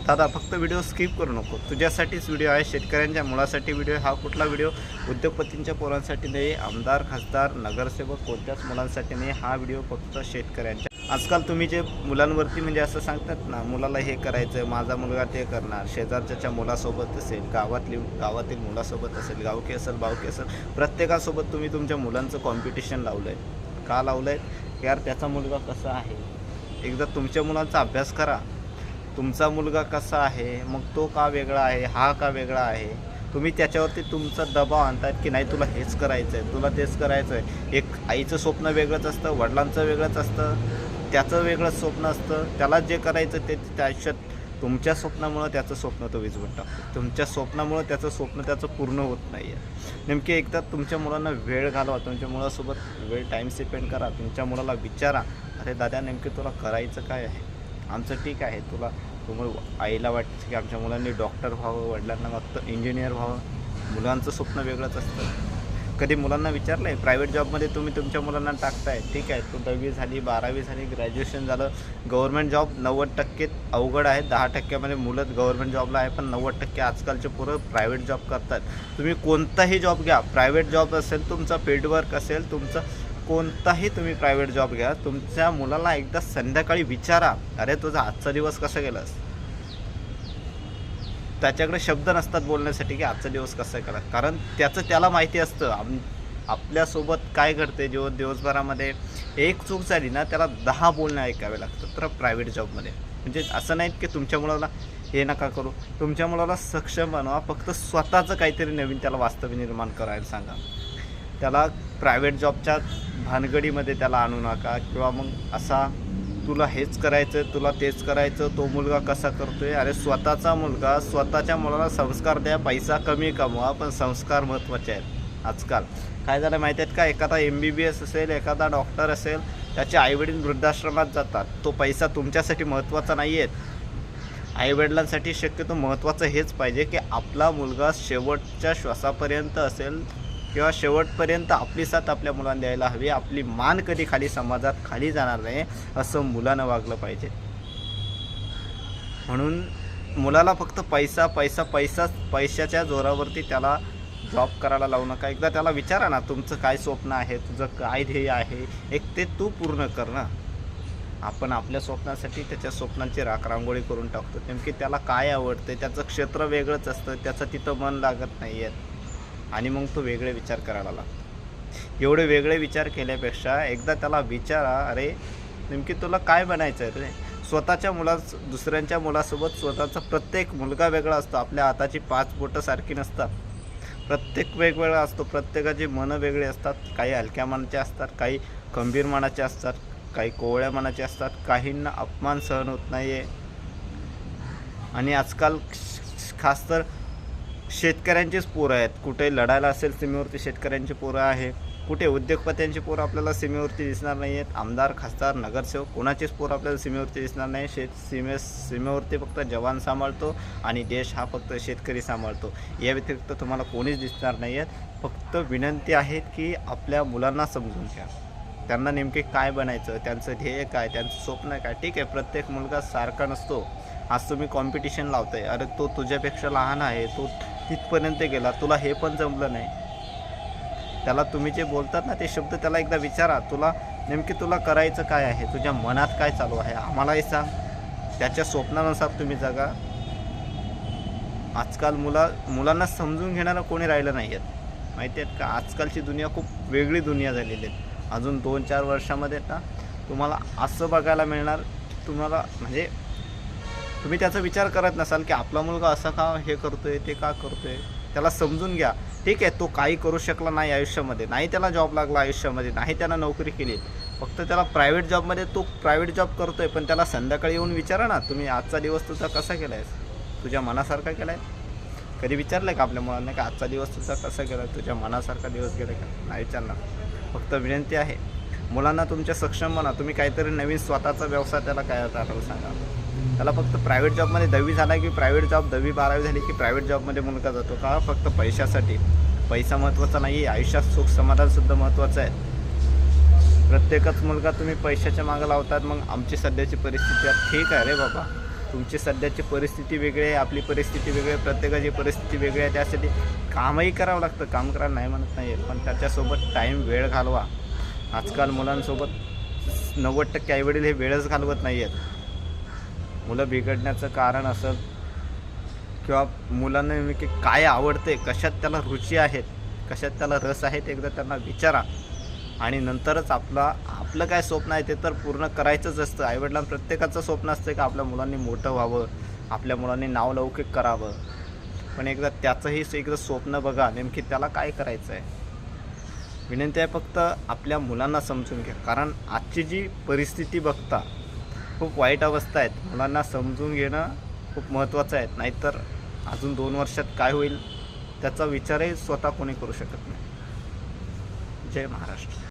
दादा फक्त video skip करू नको, तुझ्यासाठीच व्हिडिओ आहे, शेतकऱ्यांच्या मुलासाठी व्हिडिओ. हा कुठला व्हिडिओ उद्योगपतींच्या पोरांसाठी नाही, आमदार खासदार नगरसेवक कोणत्याच मुलांसाठी नाही. हा व्हिडिओ फक्त शेतकऱ्यांच्या. आजकाल तुम्ही जे मुलांवरती म्हणजे असं सांगतात ना, मुलाला हे करायचं, माझा मुलगा ते करणार, शेजारच्या मुलासोबत असेल, गावातील मुलासोबत असेल, गावकी असेल भावकी असेल, प्रत्येकासोबत तुम्ही तुमच्या मुलांचं कॉम्पिटिशन लावलं आहे. का लावलं आहे? यार त्याचा मुलगा कसा आहे, एकदा तुमच्या मुलांचा अभ्यास करा. तुमचा मुलगा कसा आहे, मग तो का वेगळा आहे, हा का वेगळा आहे. तुम्ही त्याच्यावरती तुमचा दबाव आणतात की नाही तुला हेच करायचं आहे, तुला तेच करायचं आहे. एक आईचं स्वप्न वेगळंच असतं, वडिलांचं वेगळंच असतं, त्याचं वेगळंच स्वप्न असतं. त्याला जे करायचं ते त्या आयुष्यात तुमच्या स्वप्नामुळं त्याचं स्वप्न तो विझवून टाकतो. तुमच्या स्वप्नामुळं त्याचं स्वप्न त्याचं पूर्ण होत नाही आहे. नेमके एकदा तुमच्या मुलांना वेळ घालवा, तुमच्या मुलासोबत वेळ टाईम स्पेंड करा. तुमच्या मुलाला विचारा, अरे दादा नेमके तुला करायचं काय आहे. आमचं ठीक आहे, तुम्हाला आईला वाटतं की आमच्या मुलांनी डॉक्टर व्हावं, वडिलांना वाटतं इंजिनियर व्हावं. मुलांचं स्वप्न वेगळंच असतं. कधी मुलांना विचारलं आहे प्रायव्हेट जॉबमध्ये तुम्ही तुमच्या मुलांना टाकताय, ठीक आहे, तू 10वी झाली 12वी झाली ग्रॅज्युएशन झालं, गव्हर्नमेंट जॉब 90% अवघड आहे. 10%मध्ये मुलं गव्हर्नमेंट जॉबला आहे, पण 90% आजकालचे पोरं प्रायव्हेट जॉब करतात. तुम्ही कोणताही जॉब घ्या, प्रायव्हेट जॉब असेल, तुमचा फील्डवर्क असेल, तुमचं कोणताही तुम्ही प्रायव्हेट जॉब घ्या, तुमच्या मुलाला एकदा संध्याकाळी विचारा, अरे तुझा आजचा दिवस कसा गेलास. त्याच्याकडे शब्द नसतात बोलण्यासाठी की आजचा दिवस कसा गेला, कारण त्याला माहिती असतं आपल्यासोबत काय घडते. दिवसभरामध्ये एक चूक झाली ना त्याला 10 बोलणे ऐकावे लागतात. तर प्रायव्हेट जॉबमध्ये म्हणजे असं नाही की तुमच्या मुलाला हे नका करू, तुमच्या मुलाला सक्षम बनवा. फक्त स्वतःचं काहीतरी नवीन त्याला वास्तव्य निर्माण करायला सांगा. त्याला प्रायव्हेट जॉबच्या भानगडीमध्ये त्याला आणू नका, किंवा मग असा तुला हेच करायचं, तुला तेच करायचं, तो मुलगा कसा करतोय. अरे स्वतःचा मुलगा, स्वतःच्या मुलाला संस्कार द्या. पैसा कमी कमवा, पण संस्कार महत्त्वाचे आहेत. आजकाल काय झालं माहिती आहेत का, एखादा MBBS असेल, एखादा डॉक्टर असेल, त्याचे आईवडील वृद्धाश्रमात जातात. तो पैसा तुमच्यासाठी महत्त्वाचा नाही आहे. आईवडिलांसाठी शक्यतो महत्त्वाचं हेच पाहिजे की आपला मुलगा शेवटच्या श्वासापर्यंत असेल किंवा शेवटपर्यंत आपली साथ आपल्या मुलांना द्यायला हवी. आपली मान कधी खाली खाली जाणार नाही असं मुलानं वागलं पाहिजे. म्हणून मुलाला फक्त पैशाच्या जोरावरती त्याला जॉब करायला लावू नका. एकदा त्याला विचारा ना, तुमचं काय स्वप्न आहे, तुझं काय ध्येय आहे, एक ते तू पूर्ण कर ना. आपण आपल्या स्वप्नासाठी त्याच्या स्वप्नांची राखरांगोळी करून टाकतो. नेमकी त्याला काय आवडतं, त्याचं क्षेत्र वेगळंच असतं, त्याचं तिथं मन लागत नाही आहे, आणि मग तो वेगळे विचार करायला लागतो. एवढे वेगळे विचार केल्यापेक्षा एकदा त्याला विचारा, अरे नेमकी तुला काय बनायचं आहे रे. स्वतःच्या दुसऱ्यांच्या मुलासोबत स्वतःचा प्रत्येक मुलगा वेगळा असतो. आपल्या हाताची 5 बोटं सारखी नसतात, प्रत्येक वेगवेगळा असतो. प्रत्येकाची मनं वेगळी असतात. काही हलक्या मनाचे असतात, काही खंबीर मनाचे असतात, काही कोवळ्या मनाचे असतात. काहींना अपमान सहन होत नाही आहे. आणि आजकाल खास तर शेतकऱ्यांचीच पोरं आहेत. कुठे लढायला असेल सीमेवरती शेतकऱ्यांची पोरं आहे, कुठे उद्योगपत्यांची पोरं आपल्याला सीमेवरती दिसणार नाही आहेत. आमदार खासदार नगरसेवक कोणाचीच पोरं आपल्याला सीमेवरती दिसणार नाही. सीमेवरती फक्त जवान सांभाळतो आणि देश हा फक्त शेतकरी सांभाळतो. या व्यतिरिक्त तुम्हाला कोणीच दिसणार नाही आहेत. फक्त विनंती आहे की आपल्या मुलांना समजून घ्या, त्यांना नेमके काय बनायचं, त्यांचं ध्येय काय, त्यांचं स्वप्न काय. ठीक आहे, प्रत्येक मुलगा सारखा नसतो. आज तुम्ही कॉम्पिटिशन लावताय, अरे तो तुझ्यापेक्षा लहान आहे, तो तिथपर्यंत गेला, तुला हे पण जमलं नाही. त्याला तुम्ही जे बोलतात ना ते शब्द त्याला एकदा विचारा, तुला करायचं काय आहे, तुझ्या मनात काय चालू आहे, आम्हालाही सांग. त्याच्या स्वप्नानुसार तुम्ही जगा. आजकाल मुलांना समजून घेणारं कोणी राहिलं नाही आहेत. माहिती आहेत का, आजकालची दुनिया खूप वेगळी दुनिया झालेली आहे. अजून 2-4 वर्षामध्ये ना तुम्हाला असं बघायला मिळणार, तुम्हाला म्हणजे तुम्ही त्याचा विचार करत नसाल की आपला मुलगा असं का हे करतोय, ते का करतोय. त्याला समजून घ्या. ठीक आहे, तो काही करू शकला नाही आयुष्यामध्ये, नाही त्याला जॉब लागला आयुष्यामध्ये, नाही त्यानं नोकरी केली, फक्त त्याला प्रायव्हेट जॉबमध्ये तो प्रायव्हेट जॉब करतोय. पण त्याला संध्याकाळी येऊन विचारा ना, तुम्ही आजचा दिवस तुझा कसा केला आहे, तुझ्या मनासारखा केला आहे. कधी विचारलं का आपल्या मुलांना की आजचा दिवस तुझा कसा गेला, तुझ्या मनासारखा दिवस गेला का, नाही विचारणार. फक्त विनंती आहे, मुलांना तुमच्या सक्षम बना. तुम्ही काहीतरी नवीन स्वतःचा व्यवसाय त्याला काय करायला सांगा. त्याला फक्त प्रायव्हेट जॉबमध्ये 10वी झाला की प्रायव्हेट जॉब, 10वी 12वी झाली की प्रायव्हेट जॉबमध्ये मुलगा जातो का, फक्त पैशासाठी. पैसा महत्त्वाचा नाही आहे, आयुष्यात सुख समाधानसुद्धा महत्त्वाचं आहे. प्रत्येकच मुलगा तुम्ही पैशाच्या मागं लावतात. मग आमची सध्याची परिस्थिती ठीक आहे रे बाबा, तुमची सध्याची परिस्थिती वेगळी आहे, आपली परिस्थिती वेगळी आहे, प्रत्येकाची परिस्थिती वेगळी आहे. त्यासाठी कामही करावं लागतं, काम करायला नाही म्हणत नाही आहे, पण त्याच्यासोबत टाईम वेळ घालवा. आजकाल मुलांसोबत 90% आईवडील हे वेळच घालवत नाही आहेत. मुलं बिघडण्याचं कारण असेल किंवा मुलांना नेमकी काय आवडते, कशात त्याला रुची आहेत, कशात त्याला रस आहेत, एकदा त्यांना विचारा आणि नंतरच आपलं काय स्वप्न आहे ते तर पूर्ण करायचंच असतं. आईवडिलांना प्रत्येकाचं स्वप्न असतं की आपल्या मुलांनी मोठं व्हावं, आपल्या मुलांनी नावलौकिक करावं. पण एकदा त्याचंही एकदा स्वप्न बघा, नेमकी त्याला काय करायचं आहे. विनंती आहे फक्त आपल्या मुलांना समजून घ्या, कारण आजची जी परिस्थिती बघता खूप वाईट अवस्था आहेत. मुलांना समजून घेणं खूप महत्त्वाचं आहे, नाहीतर अजून 2 वर्षात काय होईल त्याचा विचारही स्वतः कोणी करू शकत नाही. जय महाराष्ट्र.